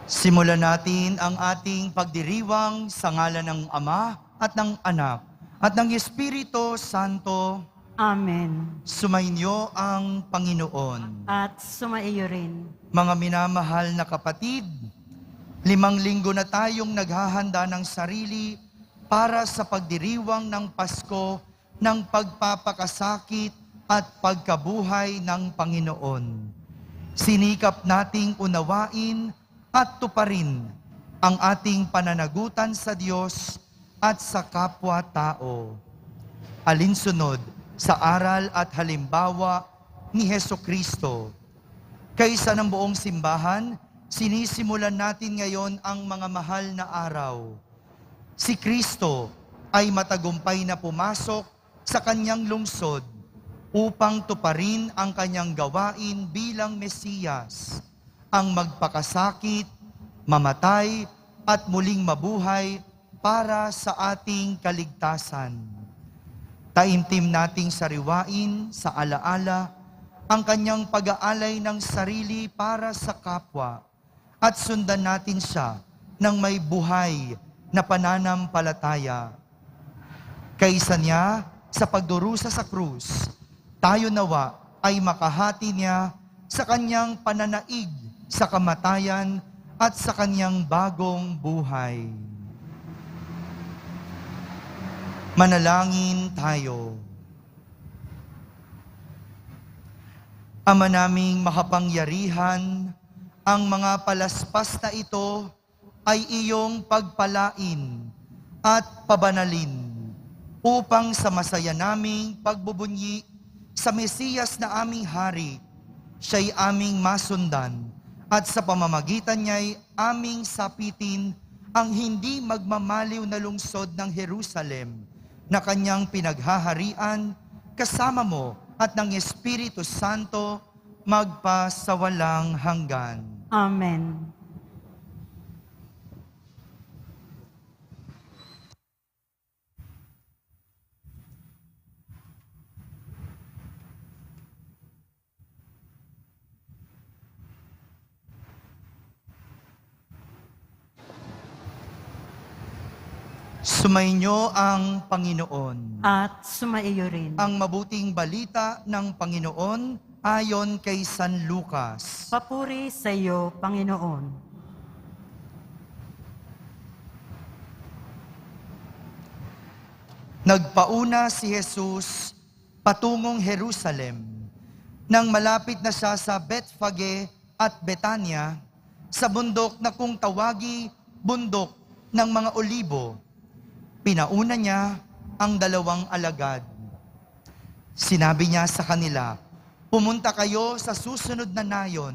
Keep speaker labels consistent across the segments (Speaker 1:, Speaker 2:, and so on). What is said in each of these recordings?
Speaker 1: Simulan natin ang ating pagdiriwang sa ngalan ng Ama at ng Anak at ng Espiritu Santo.
Speaker 2: Amen.
Speaker 1: Sumainyo ang Panginoon.
Speaker 2: At sumaiyo rin.
Speaker 1: Mga minamahal na kapatid, 5 linggo na tayong naghahanda ng sarili para sa pagdiriwang ng Pasko ng pagpapakasakit at pagkabuhay ng Panginoon. Sinikap nating unawain at tuparin ang ating pananagutan sa Diyos at sa kapwa-tao. Alinsunod sa aral at halimbawa ni Hesukristo. Kaysa ng buong simbahan, sinisimulan natin ngayon ang mga mahal na araw. Si Kristo ay matagumpay na pumasok sa kanyang lungsod upang tuparin ang kanyang gawain bilang Mesiyas, ang magpakasakit, mamatay, at muling mabuhay para sa ating kaligtasan. Taimtim nating sariwain sa alaala ang kanyang pag-aalay ng sarili para sa kapwa at sundan natin siya ng may buhay na pananampalataya. Kaysa niya sa pagdurusa sa krus, tayo nawa ay makahati niya sa kanyang pananaig sa kamatayan at sa kanyang bagong buhay. Manalangin tayo. Ama naming makapangyarihan, ang mga palaspas na ito ay iyong pagpalain at pabanalin upang sa masaya naming pagbubunyi sa Mesiyas na aming hari, siya'y aming masundan at sa pamamagitan niya'y aming sapitin ang hindi magmamaliw na lungsod ng Jerusalem na kanyang pinaghaharian kasama mo at ng Espiritu Santo magpasawalang hanggan.
Speaker 2: Amen.
Speaker 1: Sumainyo ang Panginoon.
Speaker 2: At sumaiyo rin.
Speaker 1: Ang mabuting balita ng Panginoon ayon kay San Lucas.
Speaker 2: Papuri sa iyo, Panginoon.
Speaker 1: Nagpauna si Jesus patungong Jerusalem. Nang malapit na siya sa Bethfage at Betania, sa bundok na kung tawagi bundok ng mga olibo, pinauna niya ang 2 alagad. Sinabi niya sa kanila, pumunta kayo sa susunod na nayon.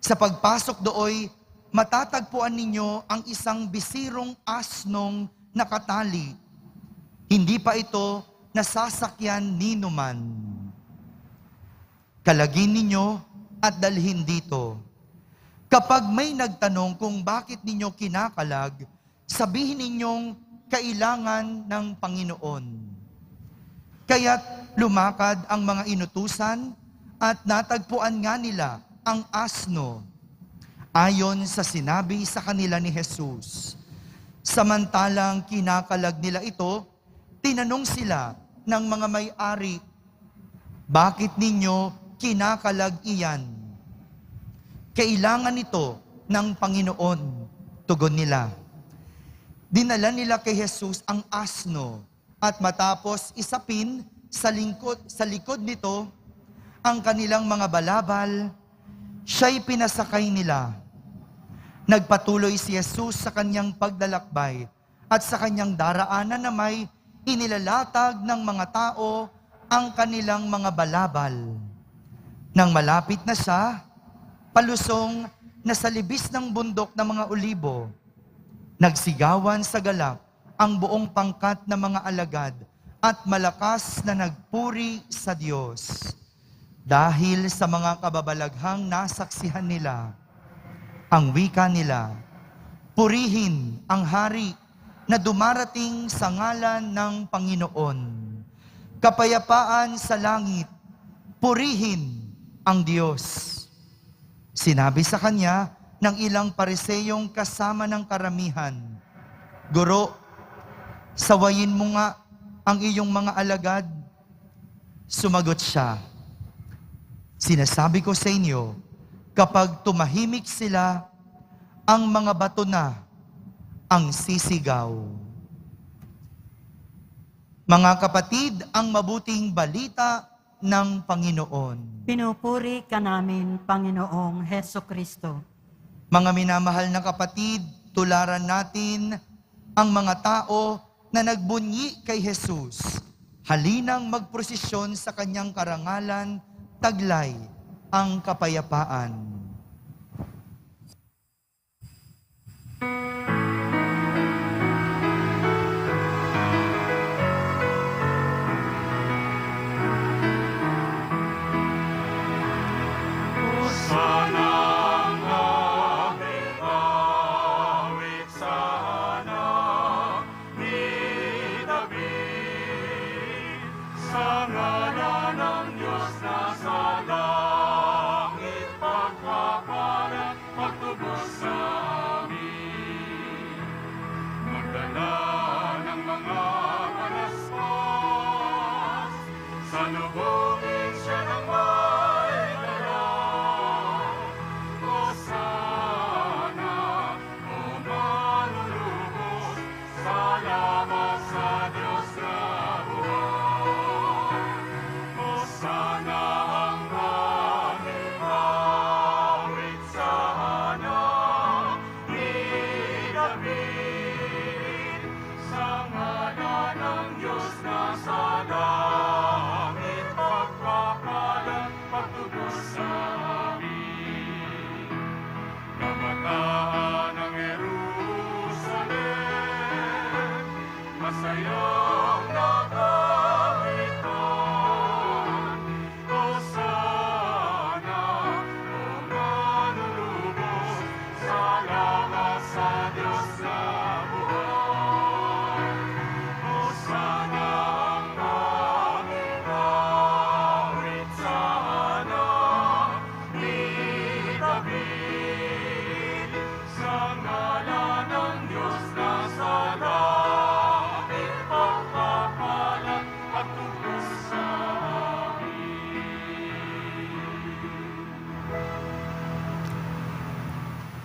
Speaker 1: Sa pagpasok dooy, matatagpuan ninyo ang isang bisirong asnong nakatali. Hindi pa ito nasasakyan ni numan. Kalagin ninyo at dalhin dito. Kapag may nagtanong kung bakit ninyo kinakalag, sabihin ninyong kailangan ng Panginoon. Kaya't lumakad ang mga inutusan at natagpuan nga nila ang asno, ayon sa sinabi sa kanila ni Jesus. Samantalang kinakalag nila ito, tinanong sila ng mga may-ari, bakit ninyo kinakalag iyan? Kailangan ito ng Panginoon, tugon nila. Dinala nila kay Jesus ang asno at matapos isapin sa likod nito ang kanilang mga balabal, siya'y pinasakay nila. Nagpatuloy si Jesus sa kanyang paglalakbay at sa kanyang daraanan na may inilalatag ng mga tao ang kanilang mga balabal. Nang malapit na siya, palusong na sa libis ng bundok ng mga olibo, nagsigawan sa galak ang buong pangkat ng mga alagad at malakas na nagpuri sa Diyos. Dahil sa mga kababalaghang nasaksihan nila, ang wika nila, purihin ang hari na dumarating sa ngalan ng Panginoon. Kapayapaan sa langit, purihin ang Diyos. Sinabi sa kanya ng ilang pariseyong kasama ng karamihan, "Guro, sawayin mo nga ang iyong mga alagad." Sumagot siya, "Sinasabi ko sa inyo, kapag tumahimik sila, ang mga bato na ang sisigaw." Mga kapatid, ang mabuting balita ng Panginoon.
Speaker 2: Pinupuri ka namin, Panginoong Heso Kristo.
Speaker 1: Mga minamahal na kapatid, tularan natin ang mga tao na nagbunyi kay Jesus. Halinang magprosesyon sa kanyang karangalan, taglay ang kapayapaan.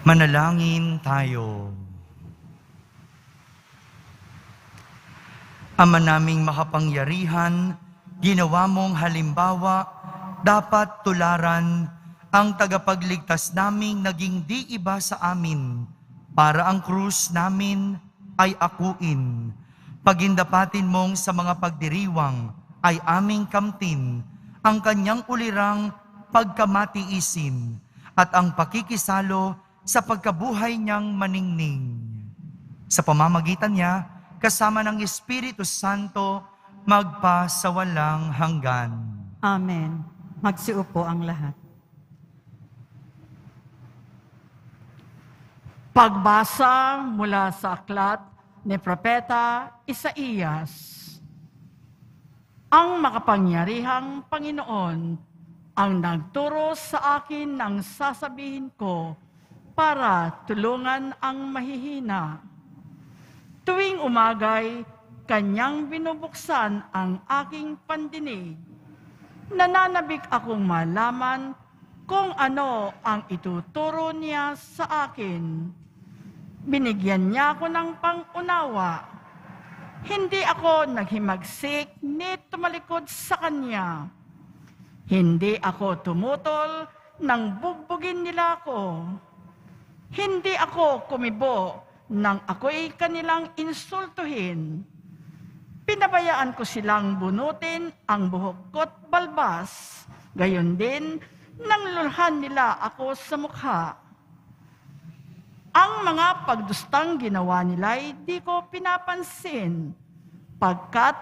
Speaker 1: Manalangin tayo. Ama naming makapangyarihan, ginawa mong halimbawa, dapat tularan ang tagapagligtas naming naging di iba sa amin, para ang krus namin ay akuin. Pagindapatin mong sa mga pagdiriwang ay aming kamtin, ang kanyang ulirang pagkamatiisin, at ang pakikisalo sa pagkabuhay niyang maningning. Sa pamamagitan niya, kasama ng Espiritu Santo, magpasawalang hanggan.
Speaker 2: Amen. Magsiupo ang lahat.
Speaker 3: Pagbasa mula sa aklat ni Propeta Isaías. Ang makapangyarihang Panginoon ang nagturo sa akin ng sasabihin ko para tulungan ang mahihina. Tuwing umagay, kanyang binubuksan ang aking pandinig. Nananabik akong malaman kung ano ang ituturo niya sa akin. Binigyan niya ako ng pang-unawa. Hindi ako naghimagsik ni tumalikod sa kanya. Hindi ako tumutol nang bugbugin nila ako. Hindi ako kumibo nang ako'y kanilang insultuhin. Pinabayaan ko silang bunutin ang buhok ko't balbas. Gayon din, nang lulhan nila ako sa mukha. Ang mga pagdustang ginawa nila'y di ko pinapansin, pagkat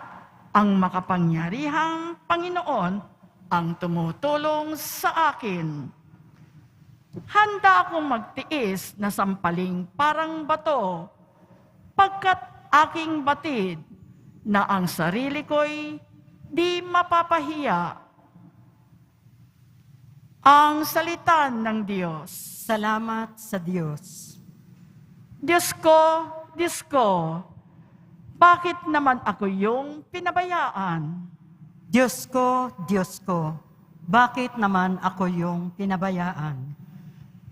Speaker 3: ang makapangyarihang Panginoon ang tumutulong sa akin. Handa akong magtiis na sampaling parang bato, pagkat aking batid na ang sarili ko'y di mapapahiya. Ang salita ng Diyos.
Speaker 2: Salamat sa Diyos.
Speaker 3: Diyos ko, bakit naman ako yung pinabayaan?
Speaker 2: Diyos ko, bakit naman ako yung pinabayaan?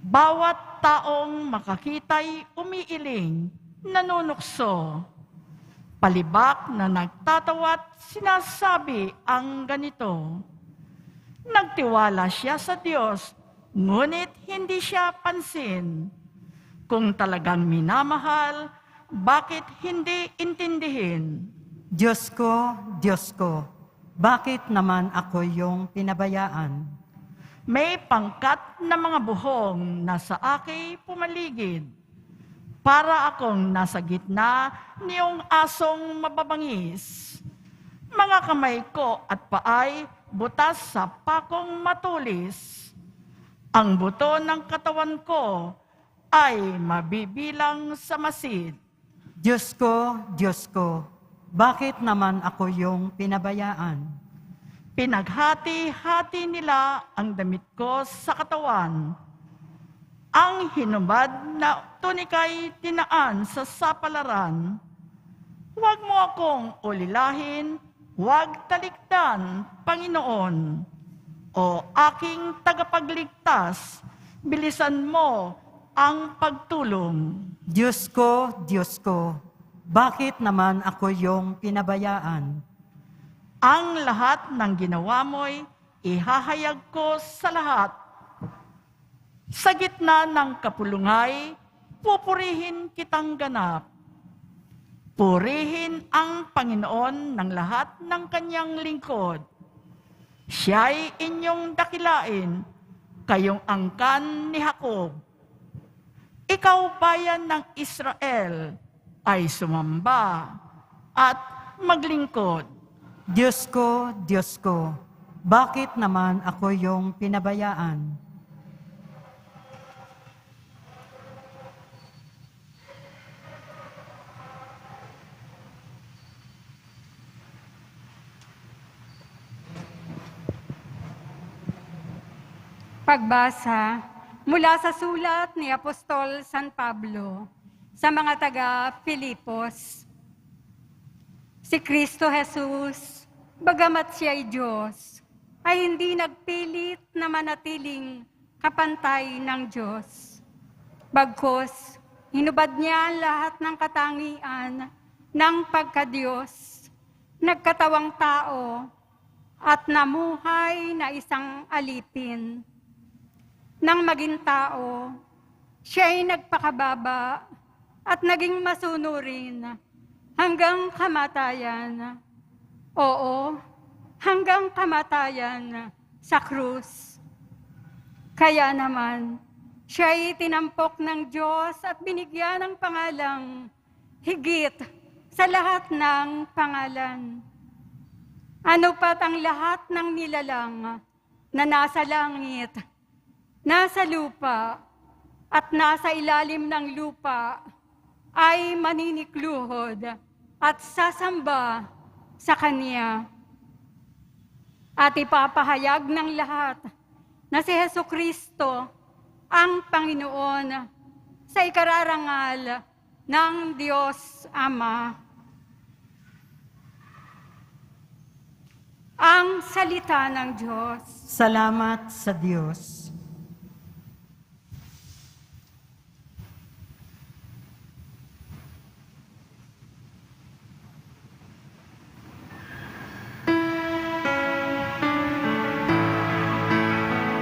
Speaker 3: Bawat taong makakita'y umiiling, nanunukso. Palibak na nagtatawa't sinasabi ang ganito. Nagtiwala siya sa Diyos, ngunit hindi siya pansin. Kung talagang minamahal, bakit hindi intindihin?
Speaker 2: Diyos ko, bakit naman ako yung pinabayaan?
Speaker 3: May pangkat na mga buhong nasa aking pumaligid. Para akong nasa gitna niyong asong mababangis. Mga kamay ko at paay butas sa pakong matulis. Ang buto ng katawan ko ay mabibilang sa masid.
Speaker 2: Diyos ko, bakit naman ako yung pinabayaan?
Speaker 3: Pinaghati-hati nila ang damit ko sa katawan. Ang hinubad na tunika'y tinaan sa sapalaran. Huwag mo akong ulilahin, huwag talikdan, Panginoon. O aking tagapagligtas, bilisan mo ang pagtulong.
Speaker 2: Diyos ko, bakit naman ako yung pinabayaan?
Speaker 3: Ang lahat ng ginawa mo'y ihahayag ko sa lahat. Sa gitna ng kapulungay, pupurihin kitang ganap. Purihin ang Panginoon ng lahat ng kanyang lingkod. Siya'y inyong dakilain, kayong angkan ni Jacob. Ikaw, bayan ng Israel, ay sumamba at maglingkod.
Speaker 2: Diyos ko, bakit naman ako yung pinabayaan?
Speaker 4: Pagbasa mula sa sulat ni Apostol San Pablo sa mga taga-Filipos. Si Kristo Jesus, bagamat siya'y Diyos, ay hindi nagpilit na manatiling kapantay ng Diyos. Bagkus, hinubad niya ang lahat ng katangian ng pagkadiyos, nagkatawang tao, at namuhay na isang alipin. Nang maging tao, siya'y nagpakababa at naging masunurin hanggang kamatayan. Oo, hanggang kamatayan sa krus. Kaya naman, siya'y tinampok ng Diyos at binigyan ng pangalang higit sa lahat ng pangalan. Ano pat ang lahat ng nilalang na nasa langit, nasa lupa, at nasa ilalim ng lupa ay maninikluhod at sasamba sa Kanya. At ipapahayag ng lahat na si Jesucristo ang Panginoon sa ikararangal ng Diyos Ama. Ang salita ng Diyos.
Speaker 2: Salamat sa Diyos.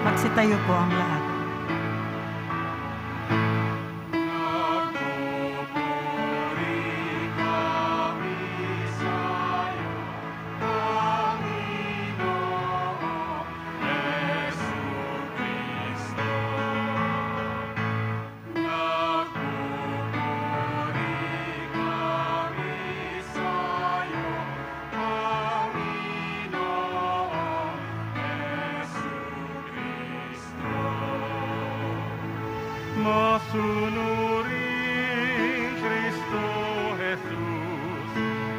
Speaker 2: Magsitayo po ang lahat.
Speaker 5: Masunuring Kristo Jesus,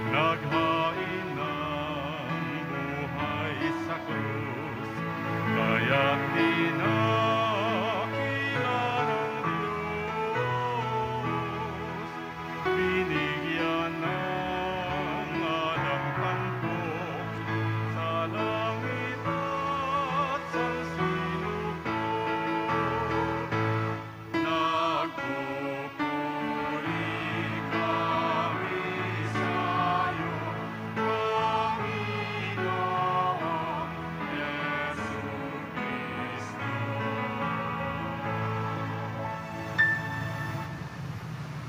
Speaker 5: naghain ng buhay sa krus, kaya't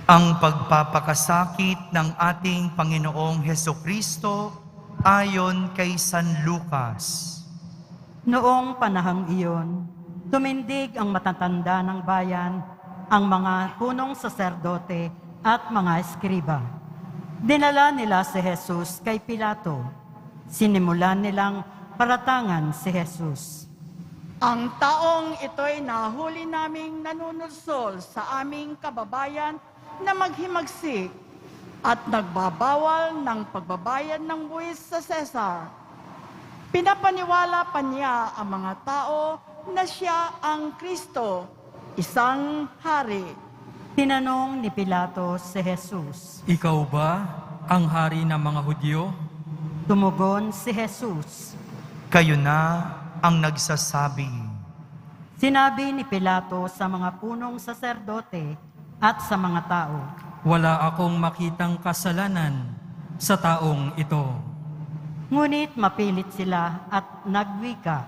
Speaker 1: ang pagpapakasakit ng ating Panginoong Hesukristo ayon kay San Lucas.
Speaker 2: Noong panahang iyon, tumindig ang matatanda ng bayan, ang mga punong saserdote at mga eskriba. Dinala nila si Jesus kay Pilato. Sinimulan nilang paratangan si Jesus.
Speaker 3: Ang taong ito'y nahuli naming nanunursol sa aming kababayan na maghimagsik at nagbabawal ng pagbabayad ng buwis sa Cesar. Pinapaniwala pa niya ang mga tao na siya ang Kristo, isang hari.
Speaker 2: Tinanong ni Pilato si Jesus.
Speaker 6: Ikaw ba ang hari ng mga Hudyo?
Speaker 2: Tumugon si Jesus.
Speaker 1: Kayo na ang nagsasabi.
Speaker 2: Sinabi ni Pilato sa mga punong saserdote at sa mga tao.
Speaker 6: Wala akong makitang kasalanan sa taong ito.
Speaker 2: Ngunit mapilit sila at nagwika.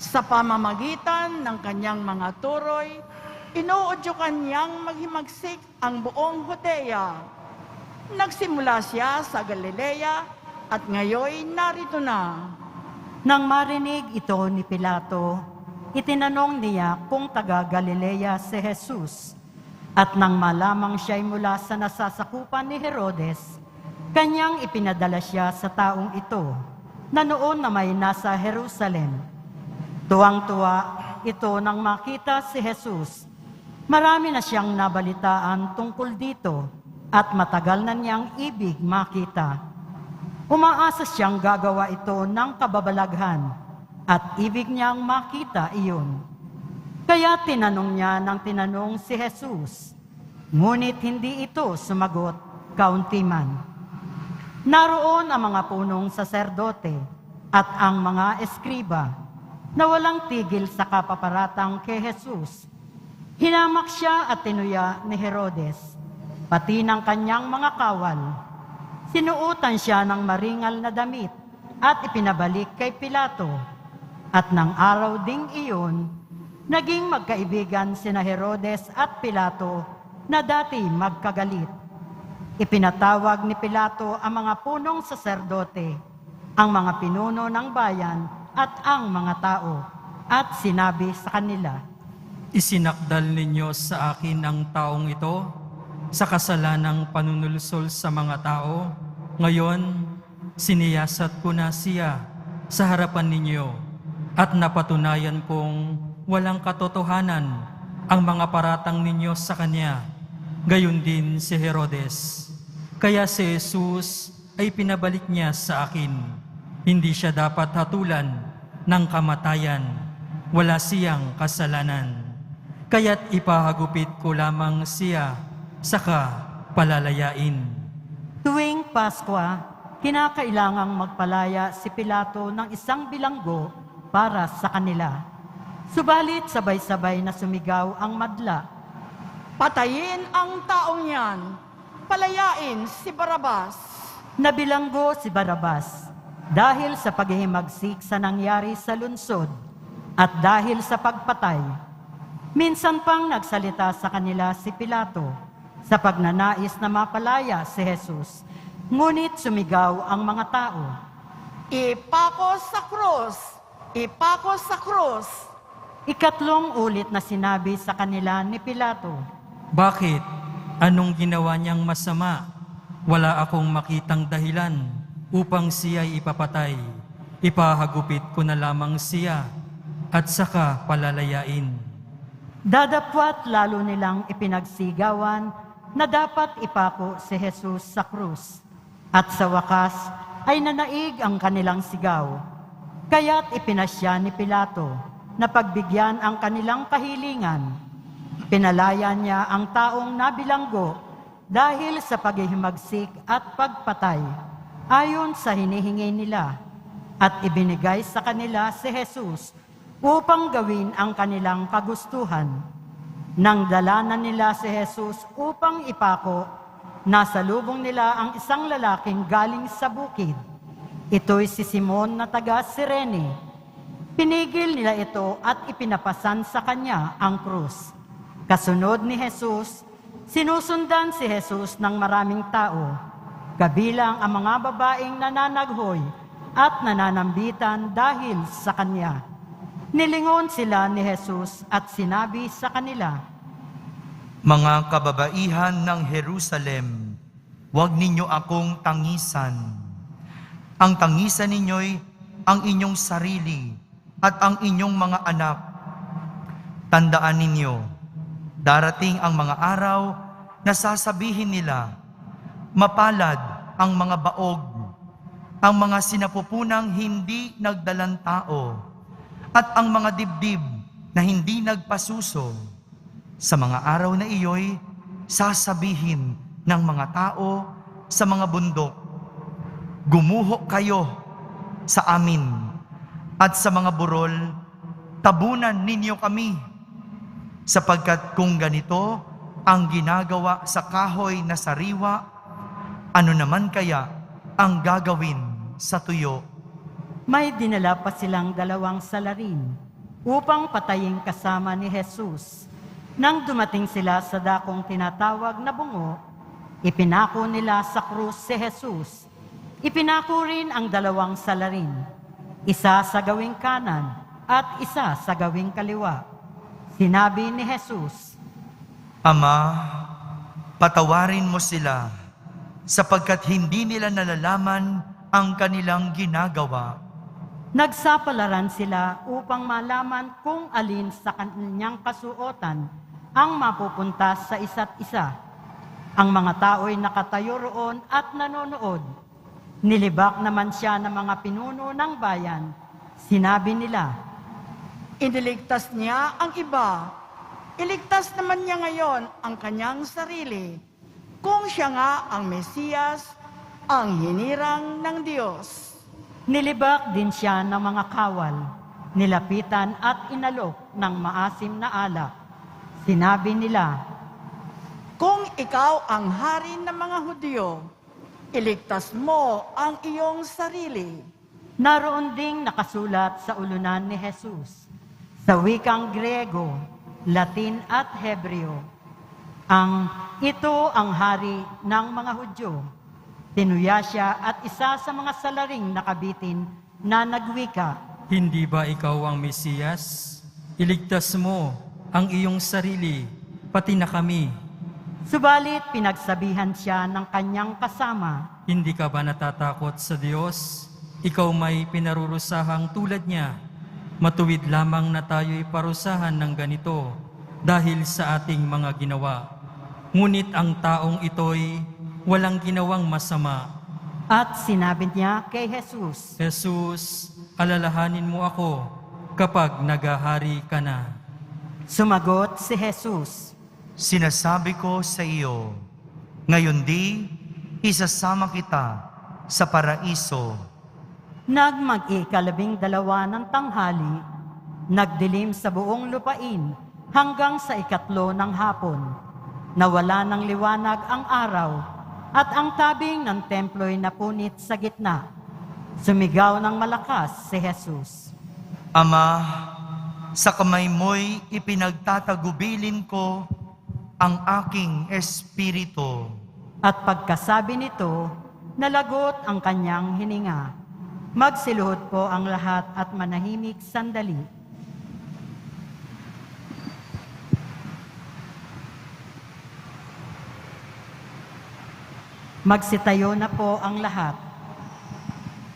Speaker 3: Sa pamamagitan ng kanyang mga turoy, inuudyukan niyang maghimagsik ang buong Judea. Nagsimula siya sa Galilea at ngayoy narito na.
Speaker 2: Nang marinig ito ni Pilato, itinanong niya kung taga Galilea si Jesus. At nang malamang siya'y mula sa nasasakupan ni Herodes, kanyang ipinadala siya sa taong ito, na noon na may nasa Jerusalem. Tuwang-tuwa ito nang makita si Jesus. Marami na siyang nabalitaan tungkol dito at matagal na niyang ibig makita. Umaasa siyang gagawa ito ng kababalaghan at ibig niyang makita iyon. Kaya tinanong niya ng tinanong si Jesus, ngunit hindi ito sumagot kaunti man. Naroon ang mga punong saserdote at ang mga eskriba na walang tigil sa kapaparatang kay Jesus. Hinamak siya at tinuya ni Herodes, pati ng kanyang mga kawal. Sinuutan siya ng maringal na damit at ipinabalik kay Pilato. At ng araw ding iyon, naging magkaibigan sina Herodes at Pilato na dati magkagalit. Ipinatawag ni Pilato ang mga punong saserdote, ang mga pinuno ng bayan at ang mga tao, at sinabi sa kanila,
Speaker 6: Isinakdal ninyo sa akin ang taong ito sa kasalanang panunulusol sa mga tao. Ngayon, siniyasat ko na siya sa harapan ninyo at napatunayan kong walang katotohanan ang mga paratang ninyo sa kanya. Gayon din si Herodes. Kaya si Jesus ay pinabalik niya sa akin. Hindi siya dapat hatulan ng kamatayan. Wala siyang kasalanan. Kaya't ipahagupit ko lamang siya, saka palalayain.
Speaker 2: tuwing Pasko, kinakailangang magpalaya si Pilato ng isang bilanggo para sa kanila. Subalit sabay-sabay na sumigaw ang madla.
Speaker 3: Patayin ang taong yan. Palayain si Barabas.
Speaker 2: Nabilanggo si Barabas dahil sa paghihimagsik sa nangyari sa lungsod at dahil sa pagpatay. Minsan pang nagsalita sa kanila si Pilato sa pagnanais na mapalaya si Jesus. Ngunit sumigaw ang mga tao.
Speaker 3: Ipako sa krus! Ipako sa krus!
Speaker 2: Ikatlong ulit na sinabi sa kanila ni Pilato.
Speaker 6: Bakit? Anong ginawa niyang masama? Wala akong makitang dahilan upang siya'y ipapatay. Ipahagupit ko na lamang siya at saka palalayain.
Speaker 2: Dadapwat lalo nilang ipinagsigawan na dapat ipako si Jesus sa krus. At sa wakas ay nanaig ang kanilang sigaw. Kaya't ipinasya ni Pilato na pagbigyan ang kanilang kahilingan. Pinalaya niya ang taong nabilanggo dahil sa paghihimagsik at pagpatay ayon sa hinihingi nila at ibinigay sa kanila si Jesus upang gawin ang kanilang kagustuhan. Nang dala na nila si Jesus upang ipako, nasalubong nila ang isang lalaking galing sa bukid. Ito'y si Simon na taga Cirene. Pinigil nila ito at ipinapasan sa kanya ang krus. Kasunod ni Jesus, Sinusundan si Jesus ng maraming tao, kabilang ang mga babaeng nananaghoy at nananambitan dahil sa Kanya. Nilingon sila ni Jesus at sinabi sa kanila,
Speaker 1: Mga kababaihan ng Jerusalem, huwag ninyo akong tangisan. Ang tangisan ninyo'y ang inyong sarili at ang inyong mga anak. Tandaan ninyo, darating ang mga araw na sasabihin nila, mapalad ang mga baog, ang mga sinapupunang hindi nagdalang tao, at ang mga dibdib na hindi nagpasuso. Sa mga araw na iyo'y sasabihin ng mga tao sa mga bundok, gumuho kayo sa amin, at sa mga burol, tabunan ninyo kami. Sapagkat kung ganito ang ginagawa sa kahoy na sariwa, ano naman kaya ang gagawin sa tuyo?
Speaker 2: may dinala pa silang 2 salarin upang patayin kasama ni Jesus. Nang dumating sila sa dakong tinatawag na bungo, ipinako nila sa krus si Jesus. Ipinako rin ang 2 salarin, isa sa gawing kanan at isa sa gawing kaliwa. Sinabi ni Jesus,
Speaker 1: Ama, patawarin mo sila, sapagkat hindi nila nalalaman ang kanilang ginagawa.
Speaker 2: Nagsapalaran sila upang malaman kung alin sa kanyang kasuotan ang mapupunta sa isa't isa. Ang mga tao'y nakatayo roon at nanonood. Nilibak naman siya ng mga pinuno ng bayan. Sinabi nila,
Speaker 3: Iniligtas niya ang iba. Iligtas naman niya ngayon ang kanyang sarili. Kung siya nga ang Mesiyas, ang hinirang ng Diyos.
Speaker 2: nilibak din siya ng mga kawal, nilapitan at inalok ng maasim na alak. Sinabi nila,
Speaker 3: Kung ikaw ang hari ng mga Hudyo, iligtas mo ang iyong sarili.
Speaker 2: naroon ding nakasulat sa ulunan ni Jesus, sa wikang Griego, Latin at Hebreo. Ito ang hari ng mga Hudyo. Tinuya siya at isa sa mga salaring nakabitin na nagwika,
Speaker 6: Hindi ba ikaw ang Mesiyas? Iligtas mo ang iyong sarili, pati na kami.
Speaker 2: Subalit pinagsabihan siya ng kanyang kasama,
Speaker 6: Hindi ka ba natatakot sa Diyos? Ikaw may pinarurusahang tulad niya. Matuwid lamang na tayo'y parusahan ng ganito dahil sa ating mga ginawa. Ngunit ang taong ito'y walang ginawang masama.
Speaker 2: at sinabi niya kay Jesus,
Speaker 6: Jesus, alalahanin mo ako kapag nagahari ka na.
Speaker 2: Sumagot si Jesus,
Speaker 1: Sinasabi ko sa iyo, ngayon di, isasama kita sa paraiso.
Speaker 2: Nagmag-12 ng tanghali, nagdilim sa buong lupain hanggang sa 3 ng hapon. Nawala ng liwanag ang araw at ang tabing ng templo'y napunit sa gitna. Sumigaw ng malakas si Jesus.
Speaker 1: Ama, sa kamay mo'y ipinagtatagubilin ko ang aking espiritu.
Speaker 2: At pagkasabi nito, nalagot ang kanyang hininga. Magsiluhod po ang lahat at manahimik sandali. Magsitayo na po ang lahat.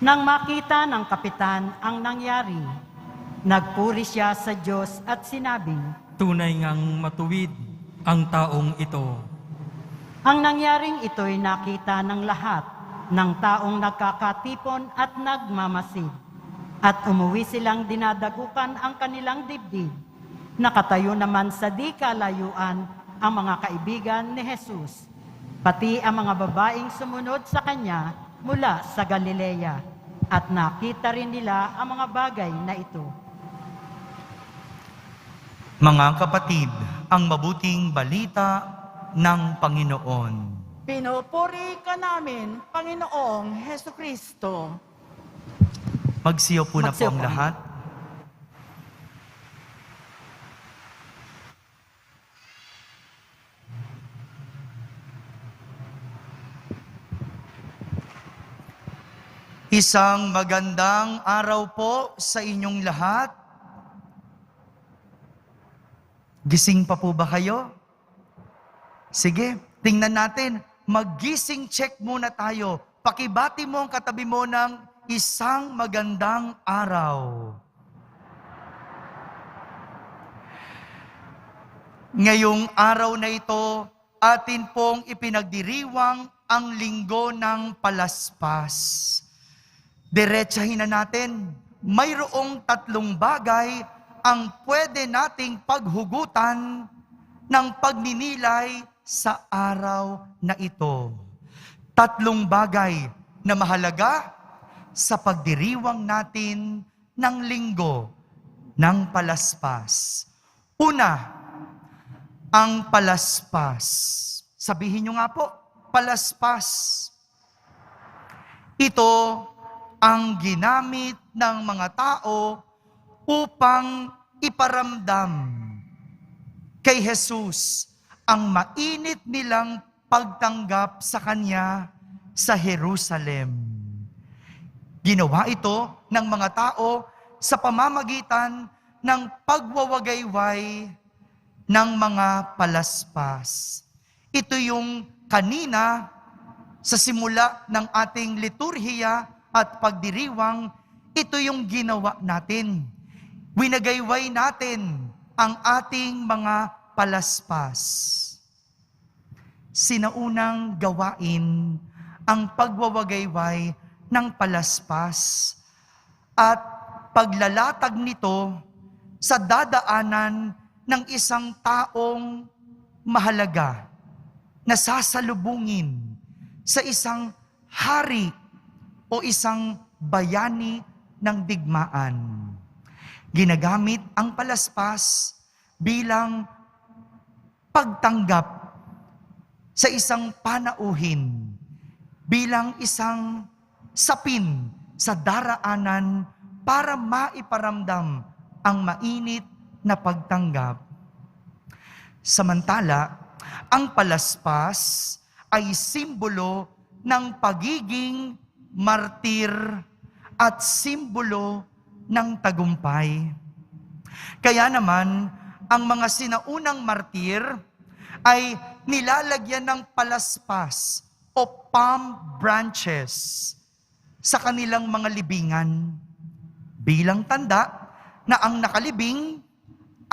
Speaker 2: Nang makita ng kapitan ang nangyari, nagpuri siya sa Diyos at sinabing,
Speaker 6: Tunay ngang matuwid ang taong ito.
Speaker 2: ang nangyaring ito'y nakita ng lahat ng taong nagkakatipon at nagmamasid. At umuwi silang dinadagukan ang kanilang dibdib. Nakatayo naman sa di kalayuan ang mga kaibigan ni Jesus, pati ang mga babaeng sumunod sa kanya mula sa Galilea. At nakita rin nila ang mga bagay na ito.
Speaker 1: Mga kapatid, ang mabuting balita ng Panginoon.
Speaker 3: Pinupuri ka namin, Panginoong Heso Kristo.
Speaker 1: Magsiyo po na po
Speaker 2: Magsiyo
Speaker 1: ang
Speaker 2: po.
Speaker 1: lahat. Isang magandang araw po sa inyong lahat. Gising pa po ba kayo? Sige, tingnan natin. Mag-gising check muna tayo. Pakibati mo ang katabi mo ng isang magandang araw. Ngayong araw na ito, atin pong ipinagdiriwang ang linggo ng palaspas. Diretsahin na natin, mayroong 3 bagay ang pwede nating paghugutan ng pagninilay sa araw na ito. 3 bagay na mahalaga sa pagdiriwang natin ng linggo ng palaspas. Una, ang palaspas. Sabihin nyo nga po, palaspas. Ito ang ginamit ng mga tao upang iparamdam kay Jesus ang mainit nilang pagtanggap sa Kanya sa Jerusalem. Ginawa ito ng mga tao sa pamamagitan ng pagwawagayway ng mga palaspas. Ito yung kanina sa simula ng ating liturhiya at pagdiriwang, ito yung ginawa natin. Winagayway natin ang ating mga palaspas. Sinaunang gawain ang pagwawagayway ng palaspas at paglalatag nito sa dadaanan ng isang taong mahalaga na sasalubungin sa isang hari o isang bayani ng digmaan. Ginagamit ang palaspas bilang pagtanggap sa isang panauhin, bilang isang sapin sa daraanan para maiparamdam ang mainit na pagtanggap. Samantala, ang palaspas ay simbolo ng pagiging martir at simbolo ng tagumpay. Kaya naman, ang mga sinaunang martir ay nilalagyan ng palaspas o palm branches sa kanilang mga libingan bilang tanda na ang nakalibing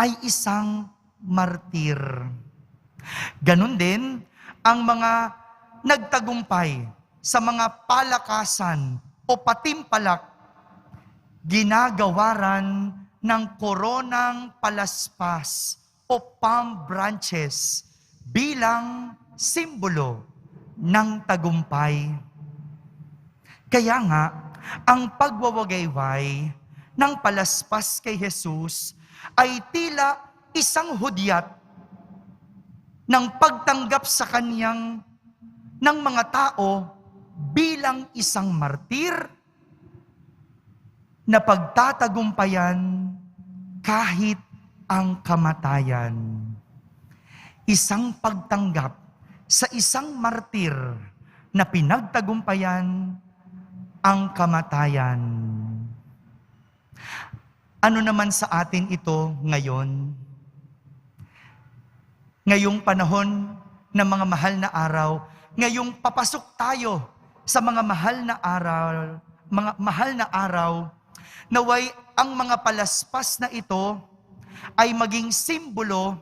Speaker 1: ay isang martir. Ganon din ang mga nagtagumpay sa mga palakasan o patimpalak, ginagawaran ng koronang palaspas o palm branches bilang simbolo ng tagumpay. Kaya nga, ang pagwawagayway ng palaspas kay Jesus ay tila isang hudyat ng pagtanggap sa Kanyang ng mga tao bilang isang martir na pagtatagumpayan kahit ang kamatayan. Isang pagtanggap sa isang martir na pinagtagumpayan ang kamatayan. Ano naman sa atin ito ngayon? Ngayong panahon ng mga mahal na araw, ngayong papasok tayo sa mga mahal na araw, naway ang mga palaspas na ito ay maging simbolo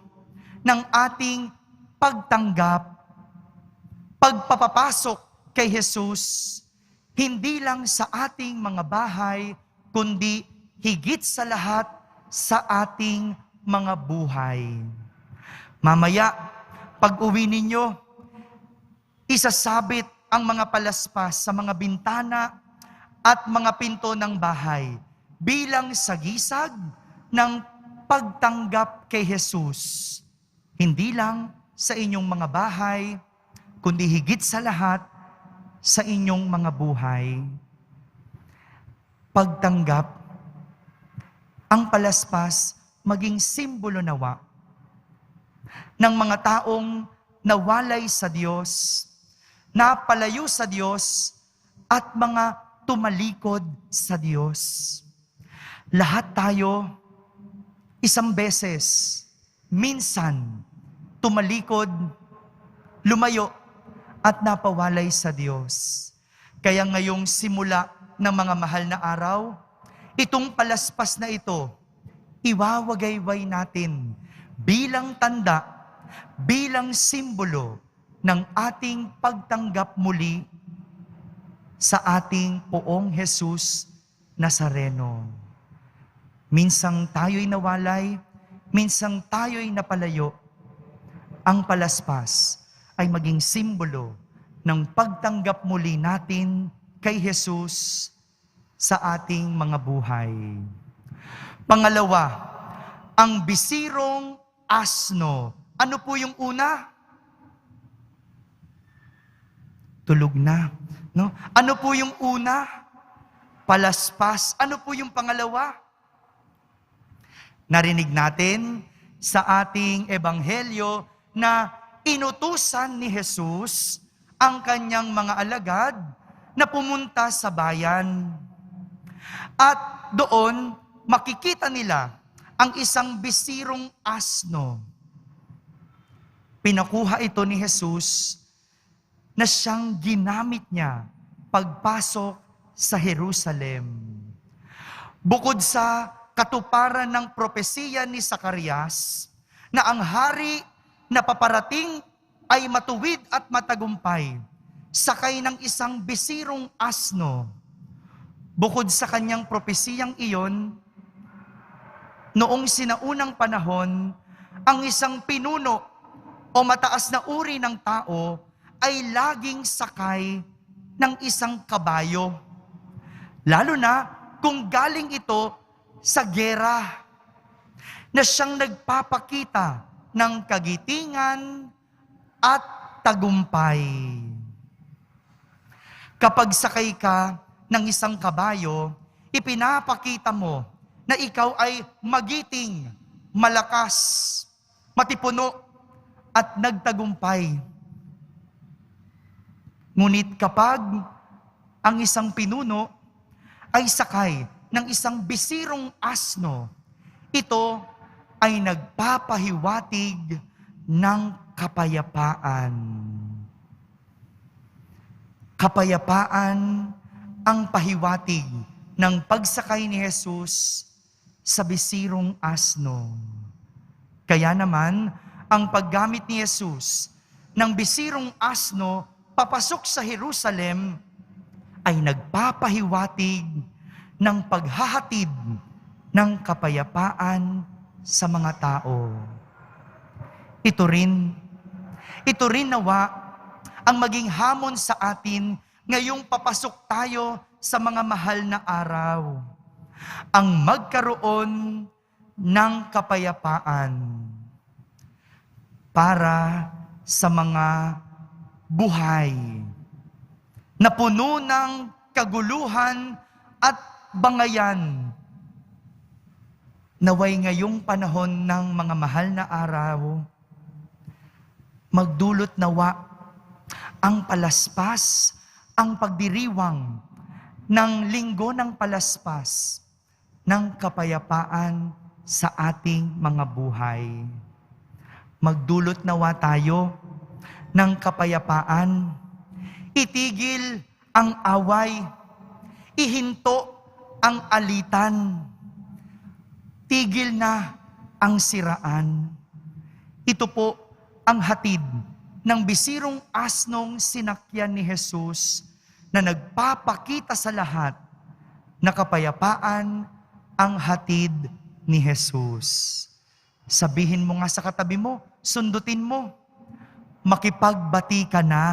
Speaker 1: ng ating pagtanggap, pagpapapasok kay Jesus, hindi lang sa ating mga bahay, kundi higit sa lahat sa ating mga buhay. Mamaya, pag-uwi ninyo, isasabit ang mga palaspas sa mga bintana at mga pinto ng bahay bilang sagisag ng pagtanggap kay Jesus. Hindi lang sa inyong mga bahay, kundi higit sa lahat sa inyong mga buhay. Pagtanggap, ang palaspas maging simbolo nawa ng mga taong nawalay sa Diyos, napalayo sa Diyos, at mga tumalikod sa Diyos. Lahat tayo, isang beses, minsan, tumalikod, lumayo, at napawalay sa Diyos. Kaya ngayong simula ng mga mahal na araw, itong palaspas na ito, iwawagayway natin bilang tanda, bilang simbolo ng ating pagtanggap muli sa ating Poong Jesus Nazareno. Minsang tayo'y nawalay, minsang tayo'y napalayo, ang palaspas ay maging simbolo ng pagtanggap muli natin kay Jesus sa ating mga buhay. Pangalawa, ang bisirong asno. Ano po yung una? Tulog na. No? Ano po yung una? Palaspas. Ano po yung pangalawa? Narinig natin sa ating ebanghelyo na inutusan ni Jesus ang kanyang mga alagad na pumunta sa bayan. At doon, makikita nila ang isang bisirong asno. Pinakuha ito ni Jesus na siyang ginamit niya pagpasok sa Jerusalem. Bukod sa katuparan ng propesiya ni Zacarias na ang hari na paparating ay matuwid at matagumpay, sakay ng isang bisirong asno. Bukod sa kanyang propesiyang iyon, noong sinaunang panahon, ang isang pinuno o mataas na uri ng tao ay laging sakay ng isang kabayo. Lalo na kung galing ito sa gera, na siyang nagpapakita ng kagitingan at tagumpay. Kapag sakay ka ng isang kabayo, ipinapakita mo na ikaw ay magiting, malakas, matipuno, at nagtagumpay. Ngunit kapag ang isang pinuno ay sakay ng isang bisirong asno, ito ay nagpapahiwatig ng kapayapaan. Kapayapaan ang pahiwatig ng pagsakay ni Jesus sa bisirong asno. Kaya naman, ang paggamit ni Jesus ng bisirong asno papasok sa Jerusalem ay nagpapahiwatig ng paghahatid ng kapayapaan sa mga tao. Ito rin nawa ang maging hamon sa atin ngayong papasok tayo sa mga mahal na araw. Ang magkaroon ng kapayapaan para sa mga buhay na puno ng kaguluhan at bangayan. Naway ngayong panahon ng mga mahal na araw, magdulot nawa ang palaspas, ang pagdiriwang ng linggo ng palaspas ng kapayapaan sa ating mga buhay. Magdulot nawa tayo ng kapayapaan, itigil ang away, ihinto ang alitan, tigil na ang siraan. Ito po ang hatid ng bisirong asnong sinakyan ni Jesus na nagpapakita sa lahat na kapayapaan ang hatid ni Jesus. Sabihin mo nga sa katabi mo, sundutin mo, makipagbati ka na.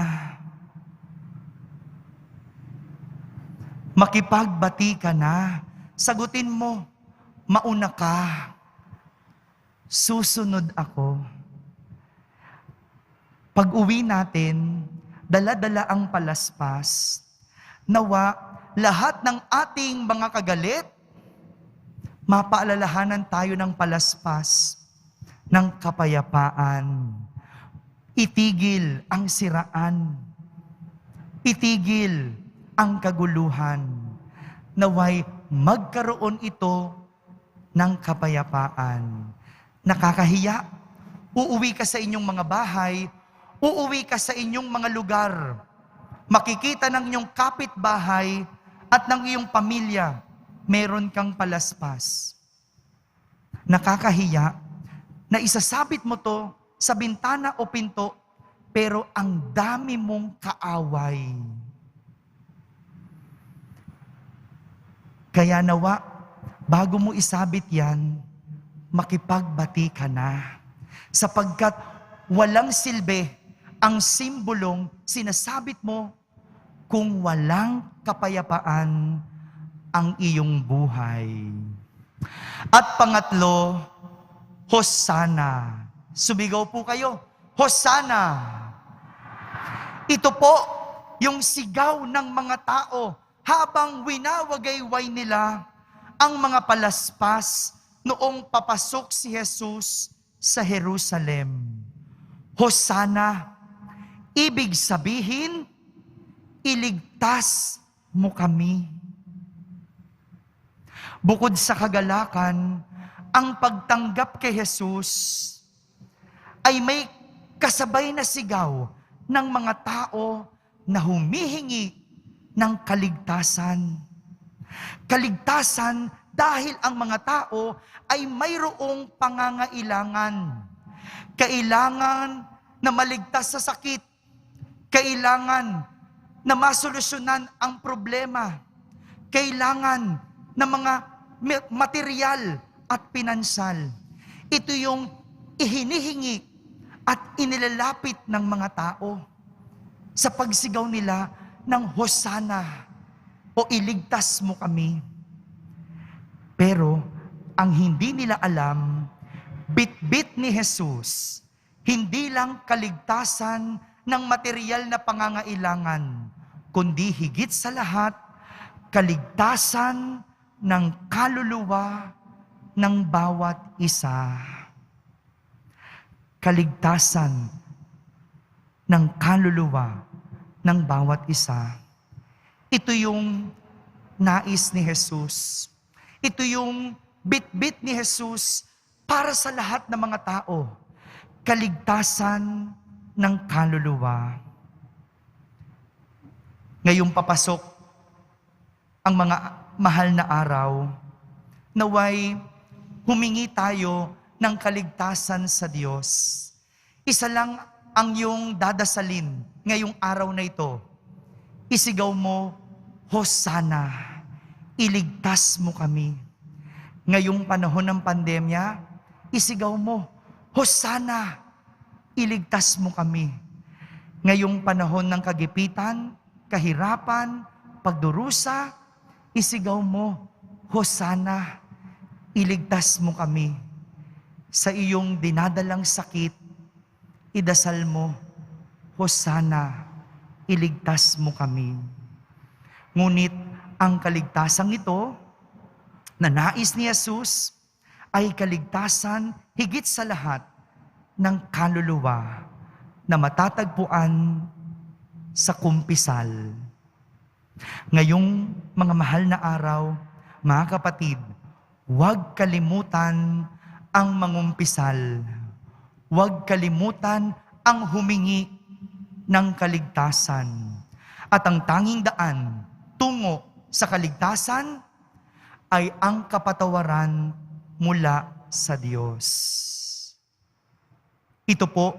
Speaker 1: Makipagbati ka na. Sagutin mo, mauna ka. Susunod ako. Pag-uwi natin, dala-dala ang palaspas, nawa lahat ng ating mga kagalit, mapaalalahanan tayo ng palaspas ng kapayapaan. Itigil ang siraan. Itigil ang kaguluhan. naway magkaroon ito ng kapayapaan. Nakakahiya. Uuwi ka sa inyong mga bahay, uuwi ka sa inyong mga lugar. Makikita ng inyong kapitbahay at ng iyong pamilya, meron kang palaspas. Nakakahiya na isasabit mo to sa bintana o pinto, pero ang dami mong kaaway. Kaya nawa, bago mo isabit yan, makipagbati ka na. Sapagkat walang silbi ang simbolong sinasabit mo kung walang kapayapaan ang iyong buhay. At pangatlo, Hosana. Sumigaw po kayo, Hosana! Ito po yung sigaw ng mga tao habang winawagayway nila ang mga palaspas noong papasok si Jesus sa Jerusalem. Hosana, ibig sabihin, iligtas mo kami. Bukod sa kagalakan, ang pagtanggap kay Jesus ay may kasabay na sigaw ng mga tao na humihingi ng kaligtasan. Kaligtasan dahil ang mga tao ay mayroong pangangailangan. Kailangan na maligtas sa sakit. Kailangan na masolusyonan ang problema. Kailangan ng mga material at pinansal. Ito yung ihinihingi at inilalapit ng mga tao sa pagsigaw nila ng Hosana o iligtas mo kami. Pero ang hindi nila alam, bit-bit ni Jesus, hindi lang kaligtasan ng material na pangangailangan, kundi higit sa lahat, kaligtasan ng kaluluwa ng bawat isa. Kaligtasan ng kaluluwa ng bawat isa. Ito yung nais ni Jesus. Ito yung bit-bit ni Jesus para sa lahat ng mga tao. Kaligtasan ng kaluluwa. Ngayong papasok ang mga mahal na araw, naway humingi tayo ng kaligtasan sa Diyos. Isa lang ang iyong dadasalin ngayong araw na ito. Isigaw mo, Hosana, iligtas mo kami. Ngayong panahon ng pandemya, isigaw mo, Hosana, iligtas mo kami. Ngayong panahon ng kagipitan, kahirapan, pagdurusa, isigaw mo, Hosana, iligtas mo kami. Sa iyong dinadalang sakit, idasal mo, Hosana, iligtas mo kami. Ngunit ang kaligtasan ito na nais ni Jesus ay kaligtasan higit sa lahat ng kaluluwa na matatagpuan sa kumpisal. Ngayong mga mahal na araw, mga kapatid, huwag kalimutan ang mangumpisal. Huwag kalimutan ang humingi ng kaligtasan. At ang tanging daan tungo sa kaligtasan ay ang kapatawaran mula sa Diyos. Ito po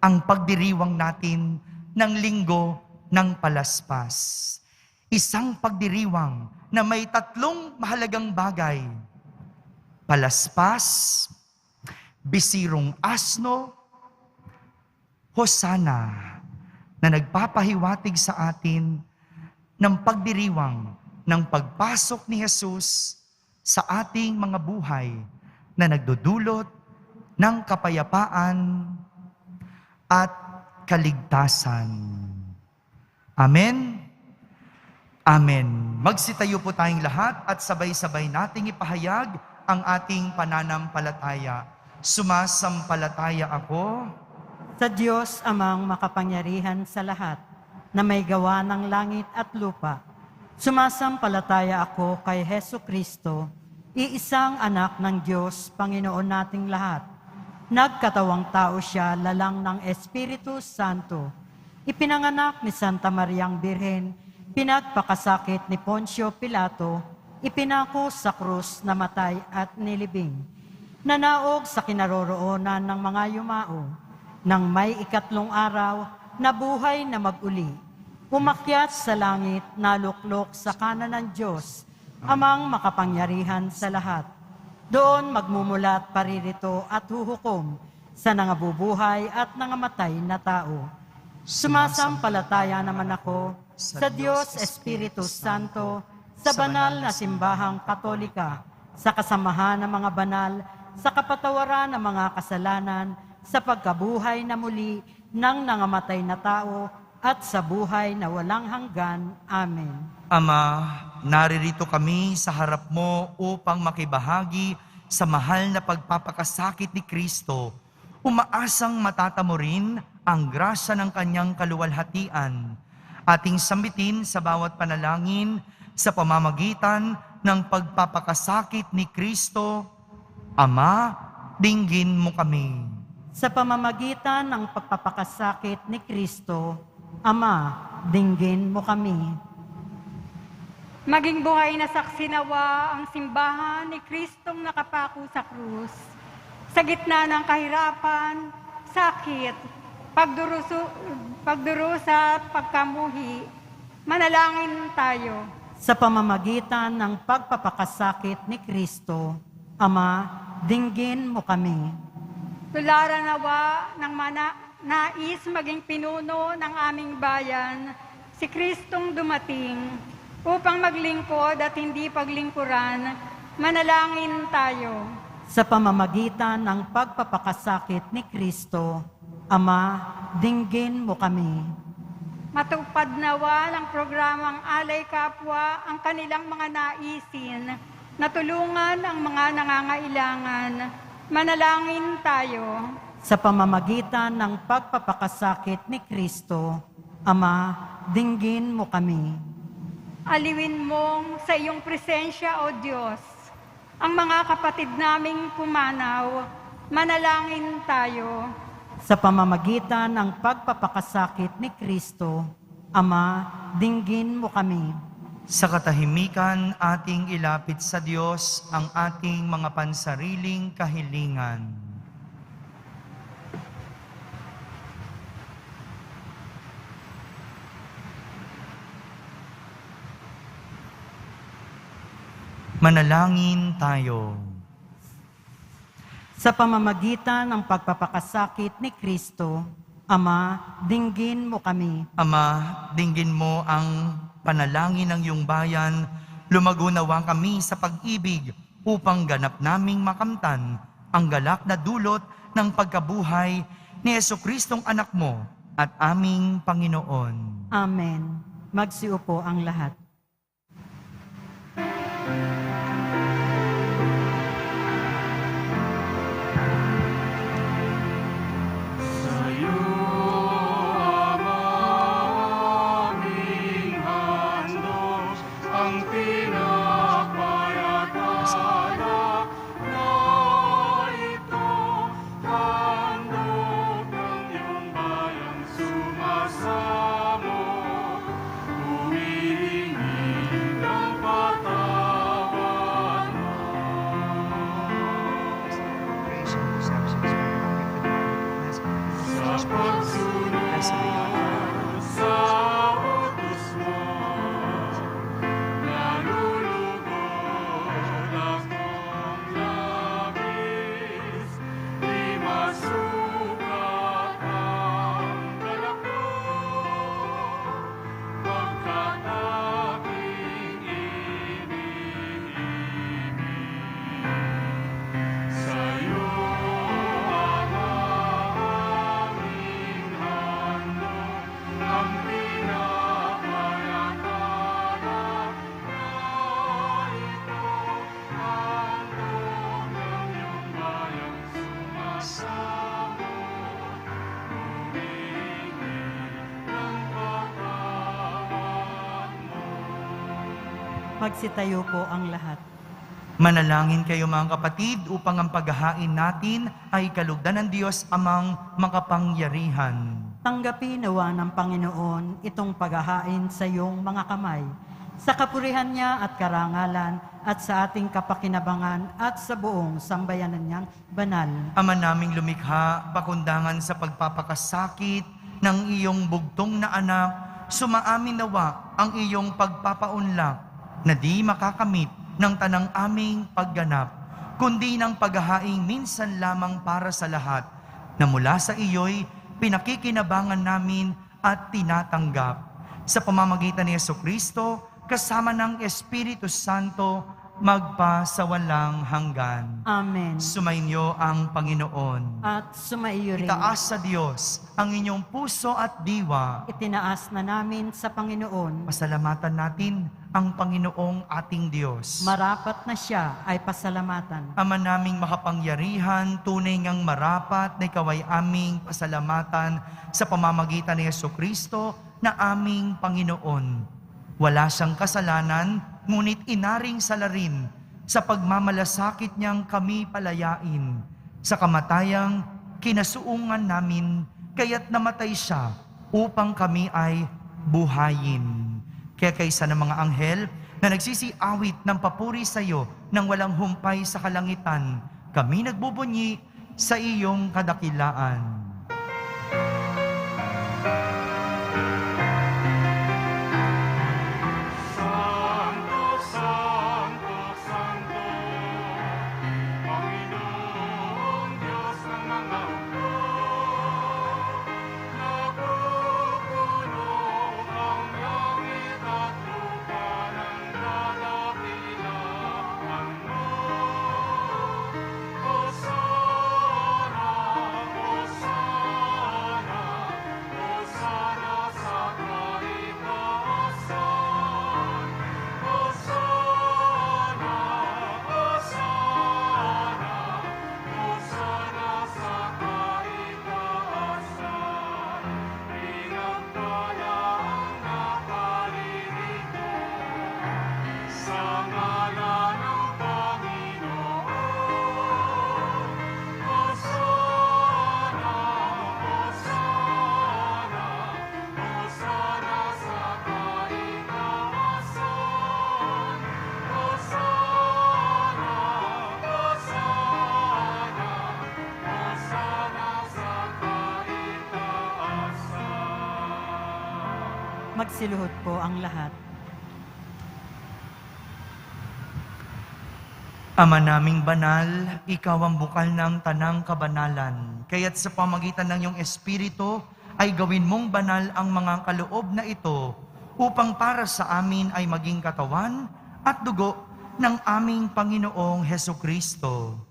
Speaker 1: ang pagdiriwang natin ng linggo ng palaspas. Isang pagdiriwang na may tatlong mahalagang bagay. Palaspas, bisirong asno, Hosana, na nagpapahiwatig sa atin ng pagdiriwang ng pagpasok ni Jesus sa ating mga buhay na nagdudulot ng kapayapaan at kaligtasan. Amen? Amen. Magsitayo po tayong lahat at sabay-sabay nating ipahayag ang ating pananampalataya. Sumasampalataya ako
Speaker 2: Sa Diyos amang makapangyarihan sa lahat, na may gawa ng langit at lupa, Sumasampalataya ako kay Hesu Kristo, iisang anak ng Diyos, Panginoon nating lahat. Nagkatawang tao siya, lalang ng Espiritu Santo. Ipinanganak ni Santa Mariang Birhen, pinagpakasakit ni Poncio Pilato, ipinako sa krus, namatay at nilibing. Nanaog sa kinaroroonan ng mga yumao. Nang may 3 araw, nabuhay na mag-uli. Umakyat sa langit, naluklok sa kanan ng Diyos, amang makapangyarihan sa lahat. Doon magmumulat paririto at huhukom sa nangabubuhay at nangamatay na tao. Sumasampalataya naman ako sa Diyos Espiritu Santo, sa banal na simbahang Katolika, sa kasamahan ng mga banal, sa kapatawaran ng mga kasalanan, sa pagkabuhay na muli ng nangamatay na tao, at sa buhay na walang hanggan. Amen.
Speaker 1: Ama, naririto kami sa harap mo upang makibahagi sa mahal na pagpapakasakit ni Kristo. Umaasang matatamo rin ang grasya ng kanyang kaluwalhatian. Ating sambitin sa bawat panalangin sa pamamagitan ng pagpapakasakit ni Kristo. Ama, dinggin mo kami.
Speaker 2: Sa pamamagitan ng pagpapakasakit ni Kristo, Ama, dinggin mo kami.
Speaker 4: Maging buhay na saksi nawa ang simbahan ni Kristong nakapako sa krus. Sa gitna ng kahirapan, sakit, pagdurusa at pagkamuhi, manalangin tayo.
Speaker 2: Sa pamamagitan ng pagpapakasakit ni Kristo, Ama, dinggin mo kami.
Speaker 4: Tularan nawa ng nais maging pinuno ng aming bayan, si Kristong dumating upang maglingkod at hindi paglingkuran, manalangin tayo.
Speaker 2: Sa pamamagitan ng pagpapakasakit ni Kristo, Ama, dinggin mo kami.
Speaker 4: Matupad nawa ng programang Alay Kapwa ang kanilang mga naisin na tulungan ang mga nangangailangan. Manalangin tayo.
Speaker 2: Sa pamamagitan ng pagpapakasakit ni Kristo, Ama, dinggin mo kami.
Speaker 4: Aliwin mong sa iyong presensya, O Diyos, ang mga kapatid naming pumanaw. Manalangin tayo.
Speaker 2: Sa pamamagitan ng pagpapakasakit ni Kristo, Ama, dinggin mo kami.
Speaker 1: Sa katahimikan, ating ilapit sa Diyos ang ating mga pansariling kahilingan. Manalangin tayo.
Speaker 2: Sa pamamagitan ng pagpapakasakit ni Kristo, Ama, dinggin mo kami.
Speaker 1: Ama, dinggin mo ang panalangin ng iyong bayan, lumago nawa kami sa pag-ibig upang ganap naming makamtan ang galak na dulot ng pagkabuhay ni Jesucristong anak mo at aming Panginoon.
Speaker 2: Amen. Magsiupo ang lahat.
Speaker 5: Sa'yo ang aming handog.
Speaker 2: Magsitayo po ang lahat.
Speaker 1: Manalangin kayo mga kapatid upang ang paghahain natin ay kalugdan ng Diyos amang makapangyarihan.
Speaker 2: Tanggapin nawa ng Panginoon itong paghahain sa iyong mga kamay, sa kapurihan niya at karangalan at sa ating kapakinabangan at sa buong sambayanan niyang banal.
Speaker 1: Ama naming lumikha, pakundangan sa pagpapakasakit ng iyong bugtong na anak, sumaamin nawa ang iyong pagpapaunlak na di makakamit ng tanang aming pagganap, kundi ng paghahaing minsan lamang para sa lahat, na mula sa iyo'y pinakikinabangan namin at tinatanggap. Sa pamamagitan ni Jesucristo, kasama ng Espiritu Santo, magpa sa walang hanggan.
Speaker 2: Amen.
Speaker 1: Sumainyo ang Panginoon.
Speaker 2: At sumaiyo rin.
Speaker 1: Itaas sa Diyos ang inyong puso at diwa.
Speaker 2: Itinaas na namin sa Panginoon.
Speaker 1: Pasalamatan natin ang Panginoong ating Diyos.
Speaker 2: Marapat na siya ay pasalamatan.
Speaker 1: Ama naming makapangyarihan, tunay ngang marapat na ikaw ay aming pasalamatan sa pamamagitan ni Jesucristo na aming Panginoon. Wala siyang kasalanan, ngunit inaring salarin sa pagmamalasakit niyang kami palayain. Sa kamatayang kinasuungan namin, kaya't namatay siya upang kami ay buhayin. Kaya kaysa ng mga anghel na nagsisiawit ng papuri sa iyo nang walang humpay sa kalangitan, kami nagbubunyi sa iyong kadakilaan.
Speaker 5: Santo, Santo, Santo, Panginoong Diyos ng mga hukbo, napupuno ang langit at lupa ng kadakilaan mo. Hosana, Hosana, Hosana sa kaitaasan. Hosana, Hosana, Hosana sa kaitaasan. Pinagpalaan na paririto sa ngalan ng Panginoon. Hosana, Hosana, Hosana sa kaitaasan. Hosana, Hosana, Hosana sa kaitaasan.
Speaker 2: Magsiluhod po ang lahat.
Speaker 1: Ama naming banal, ikaw ang bukal ng tanang kabanalan. Kaya't sa pamagitan ng iyong Espiritu, ay gawin mong banal ang mga kaloob na ito upang para sa amin ay maging katawan at dugo ng aming Panginoong Hesukristo.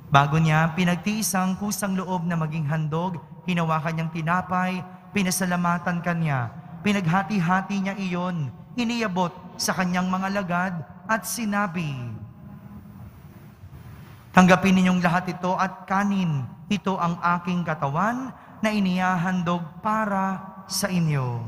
Speaker 1: Bago niya pinagtiis ang kusang loob na maging handog, hinawakan niyang tinapay, pinasalamatan kanya, pinaghati-hati niya iyon, iniabot sa kanyang mga lagad at sinabi, "Tanggapin ninyong lahat ito at kanin. Ito ang aking katawan na inihahandog para sa inyo."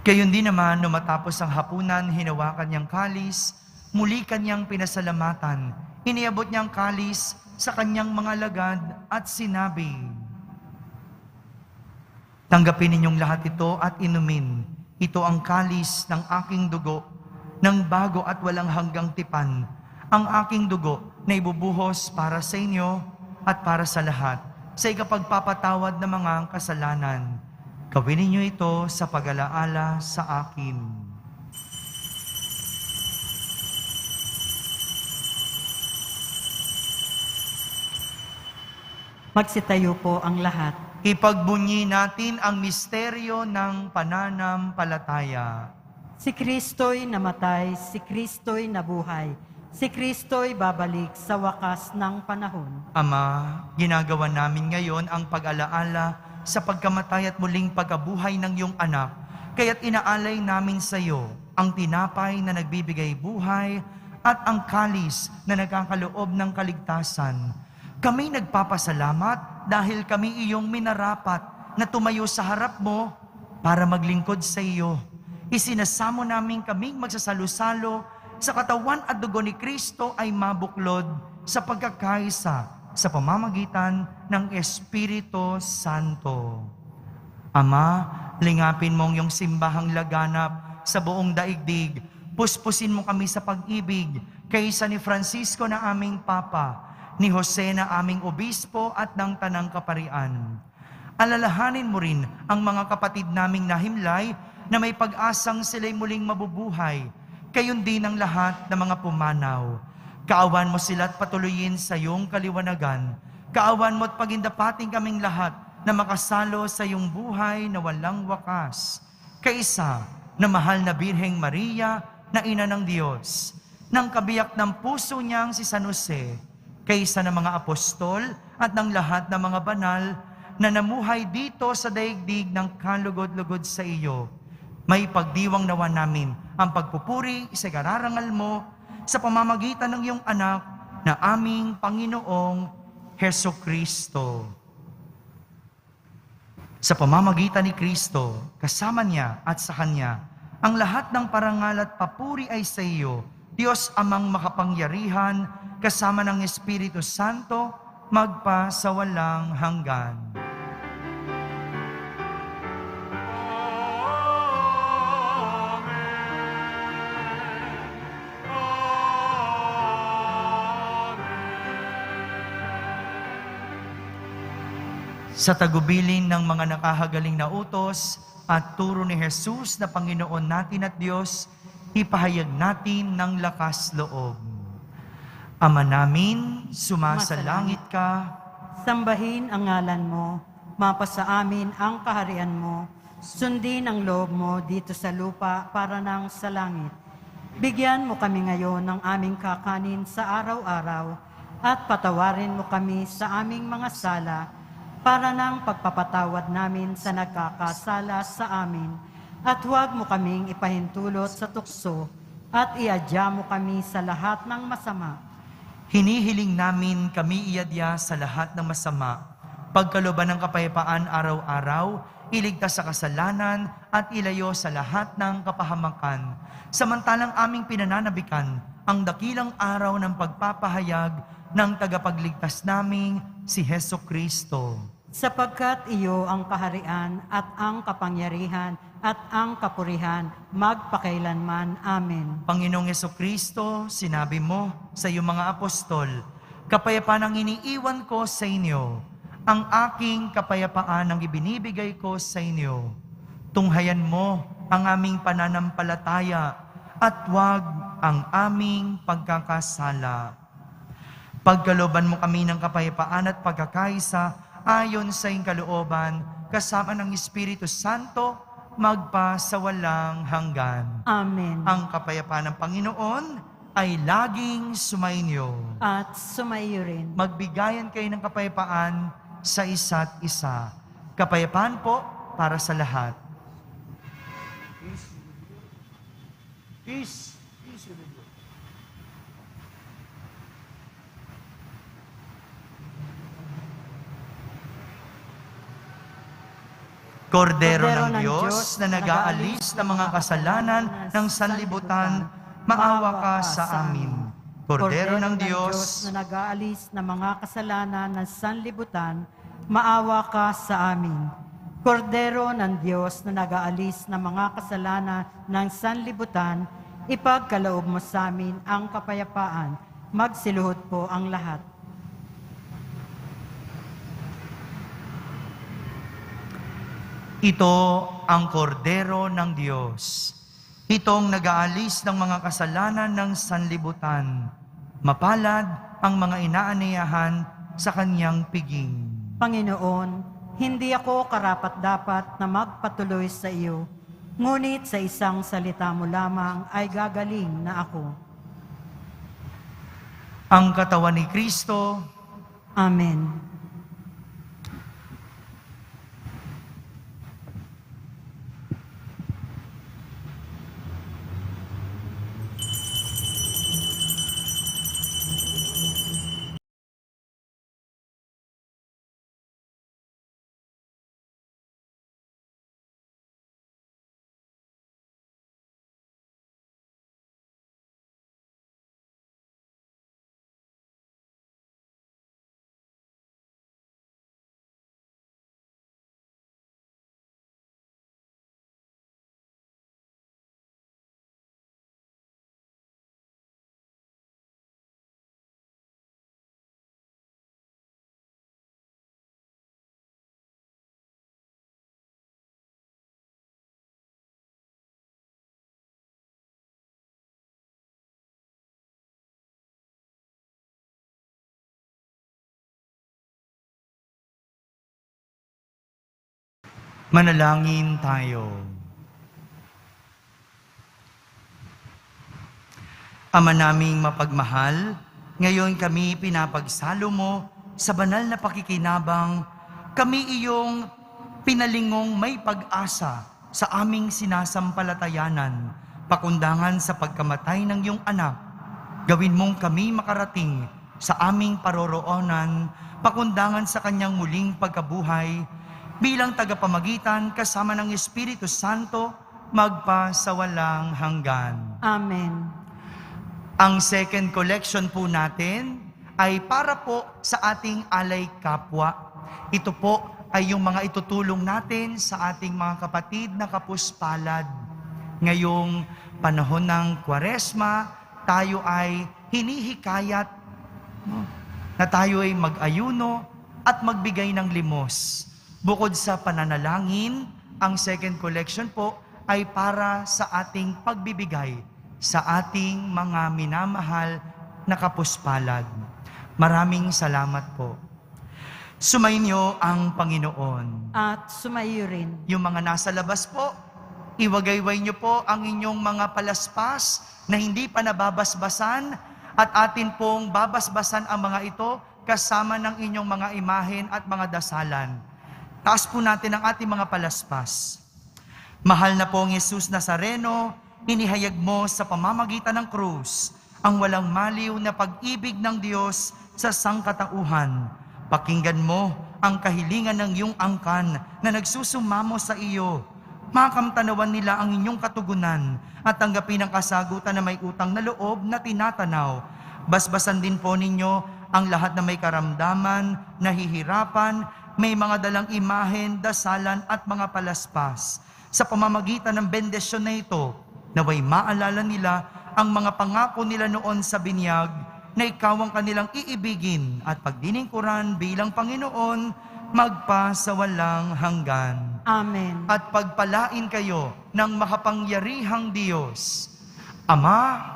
Speaker 1: Gayon din naman, nung matapos ang hapunan, hinawakan niyang kalis, muli kanyang pinasalamatan. Iniabot niyang kalis sa kanyang mga lagad at sinabi, "Tanggapin ninyong lahat ito at inumin. Ito ang kalis ng aking dugo, ng bago at walang hanggang tipan. Ang aking dugo na ibubuhos para sa inyo at para sa lahat, sa ikapagpapatawad ng mga kasalanan. Gawin ninyo ito sa pag-alaala sa akin."
Speaker 2: Magsitayo po ang lahat.
Speaker 1: Ipagbunyi natin ang misteryo ng pananampalataya.
Speaker 2: Si Kristo'y namatay, si Kristo'y nabuhay, si Kristo'y babalik sa wakas ng panahon.
Speaker 1: Ama, ginagawa namin ngayon ang pag-alaala sa pagkamatay at muling pagkabuhay ng iyong anak. Kaya't inaalay namin sa iyo ang tinapay na nagbibigay buhay at ang kalis na nagkakaloob ng kaligtasan. Kami nagpapasalamat dahil kami iyong minarapat na tumayo sa harap mo para maglingkod sa iyo. Isinasamo namin kaming magsasalo-salo sa katawan at dugo ni Kristo ay mabuklod sa pagkakaisa sa pamamagitan ng Espiritu Santo. Ama, lingapin mong iyong simbahang laganap sa buong daigdig. Puspusin mo kami sa pag-ibig kaysa ni Francisco na aming Papa, ni Jose na aming Obispo at ng Tanang Kaparian. Alalahanin mo rin ang mga kapatid naming nahimlay na may pag-asang sila'y muling mabubuhay. Kayon din ang lahat ng mga pumanaw. Kaawan mo sila at patuloyin sa iyong kaliwanagan. Kaawan mo at pagindapating kaming lahat na makasalo sa iyong buhay na walang wakas. Kaisa na mahal na Birheng Maria na Ina ng Diyos, ng kabiyak ng puso niyang si San Jose, kaysa ng mga apostol at ng lahat ng mga banal na namuhay dito sa daigdig ng kalugod-lugod sa iyo. May pagdiwang nawa namin ang pagpupuri sa kararangal mo sa pamamagitan ng iyong anak na aming Panginoong Heso Kristo. Sa pamamagitan ni Kristo, kasama niya at sa Kanya, ang lahat ng parangal at papuri ay sa iyo, Diyos Amang makapangyarihan, kasama ng Espiritu Santo, magpa sa walang hanggan. Sa tagubilin ng mga nakahagaling na utos at turo ni Jesus na Panginoon natin at Diyos, ipahayag natin ng lakas loob. Ama namin, sumasalangit ka.
Speaker 2: Sambahin ang ngalan mo, mapasa amin ang kaharian mo, sundin ang loob mo dito sa lupa para nang sa langit. Bigyan mo kami ngayon ng aming kakanin sa araw-araw at patawarin mo kami sa aming mga sala para nang pagpapatawad namin sa nagkakasala sa amin. At huwag mo kaming ipahintulot sa tukso at iadya mo kami sa lahat ng masama.
Speaker 1: Hinihiling namin kami iadya sa lahat ng masama, pagkalooban ng kapayapaan araw-araw, iligtas sa kasalanan at ilayo sa lahat ng kapahamakan. Samantalang aming pinananabikan ang dakilang araw ng pagpapahayag ng tagapagligtas naming si Heso Kristo.
Speaker 2: Sapagkat iyo ang kaharian at ang kapangyarihan at ang kapurihan magpakailanman. Amen.
Speaker 1: Panginoong Jesucristo, sinabi mo sa iyong mga apostol, kapayapaan ang iniiwan ko sa inyo, ang aking kapayapaan ang ibinibigay ko sa inyo. Tunghayan mo ang aming pananampalataya at huwag ang aming pagkakasala. Pagkalooban mo kami ng kapayapaan at pagkakaisa ayon sa iyong kalooban, kasama ng Espiritu Santo, magpa sa walang hanggan.
Speaker 2: Amen.
Speaker 1: Ang kapayapaan ng Panginoon ay laging sumainyo.
Speaker 2: At sumaiyo rin.
Speaker 1: Magbigayan kayo ng kapayapaan sa isa't isa. Kapayapaan po para sa lahat. Peace. Kordero ng Diyos na nag-aalis ng mga kasalanan ng sanlibutan, maawa ka sa amin. Kordero ng Diyos
Speaker 2: na nag-aalis ng mga kasalanan ng sanlibutan, maawa ka sa amin. Kordero ng Diyos na nag-aalis ng mga kasalanan ng sanlibutan, ipagkaloob mo sa amin ang kapayapaan. Magsiluhod po ang lahat.
Speaker 1: Ito ang kordero ng Diyos. Itong nag-aalis ng mga kasalanan ng sanlibutan. Mapalad ang mga inaaniyahan sa kanyang piging.
Speaker 2: Panginoon, hindi ako karapat-dapat na magpatuloy sa iyo, ngunit sa isang salita mo lamang ay gagaling na ako.
Speaker 1: Ang katawan ni Kristo.
Speaker 2: Amen.
Speaker 1: Manalangin tayo. Ama naming mapagmahal, ngayon kami pinapagsalo mo sa banal na pakikinabang, kami iyong pinalingong may pag-asa sa aming sinasampalatayanan, pakundangan sa pagkamatay ng iyong anak. Gawin mong kami makarating sa aming paroroonan, pakundangan sa kanyang muling pagkabuhay, bilang tagapamagitan kasama ng Espiritu Santo, magpa sa walang hanggan.
Speaker 2: Amen.
Speaker 1: Ang second collection po natin ay para po sa ating alay kapwa. Ito po ay yung mga itutulong natin sa ating mga kapatid na kapuspalad. Ngayong panahon ng Kwaresma, tayo ay hinihikayat na tayo ay mag-ayuno at magbigay ng limos. Bukod sa pananalangin, ang second collection po ay para sa ating pagbibigay sa ating mga minamahal na kapuspalad. Maraming salamat po. Sumainyo ang Panginoon.
Speaker 2: At sumaiyo rin.
Speaker 1: Yung mga nasa labas po, iwagayway niyo po ang inyong mga palaspas na hindi pa nababasbasan at atin pong babasbasan ang mga ito kasama ng inyong mga imahen at mga dasalan. Taas po natin ang ating mga palaspas. Mahal na pong Jesus Nazareno, inihayag mo sa pamamagitan ng krus ang walang maliw na pag-ibig ng Diyos sa sangkatauhan. Pakinggan mo ang kahilingan ng iyong angkan na nagsusumamo sa iyo. Makamtanawan nila ang inyong katugunan at tanggapin ang kasagutan na may utang na loob na tinatanaw. Basbasan din po ninyo ang lahat na may karamdaman, nahihirapan, may mga dalang imahen, dasalan at mga palaspas. Sa pamamagitan ng bendisyon na ito, naway maalala nila ang mga pangako nila noon sa binyag na ikaw ang kanilang iibigin at pagdiningkuran bilang Panginoon magpa sa walang hanggan.
Speaker 2: Amen.
Speaker 1: At pagpalain kayo ng makapangyarihang Diyos, Ama,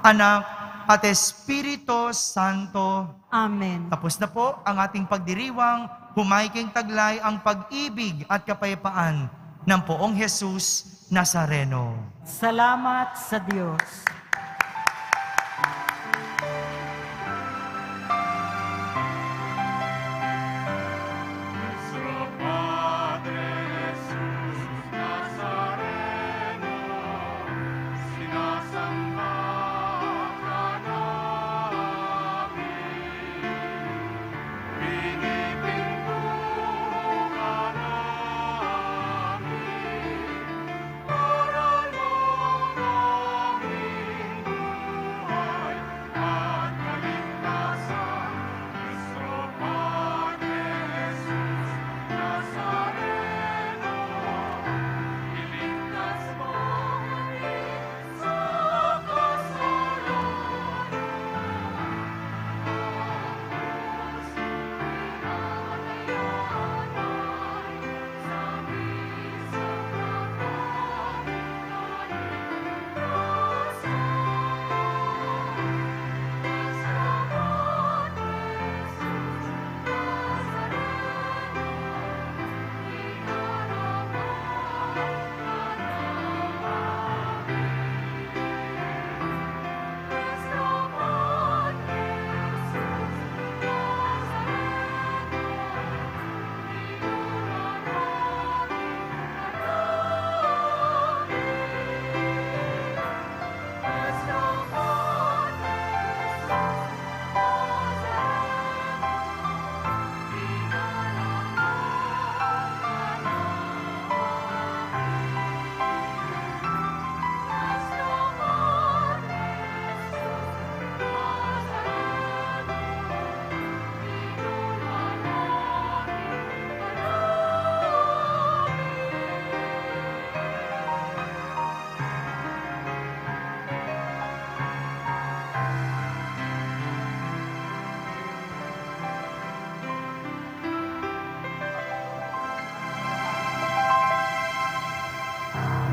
Speaker 1: Anak, at Espiritu Santo.
Speaker 2: Amen.
Speaker 1: Tapos na po ang ating pagdiriwang, humaiking taglay ang pag-ibig at kapayapaan ng Poong Jesus Nazareno.
Speaker 2: Salamat sa Diyos.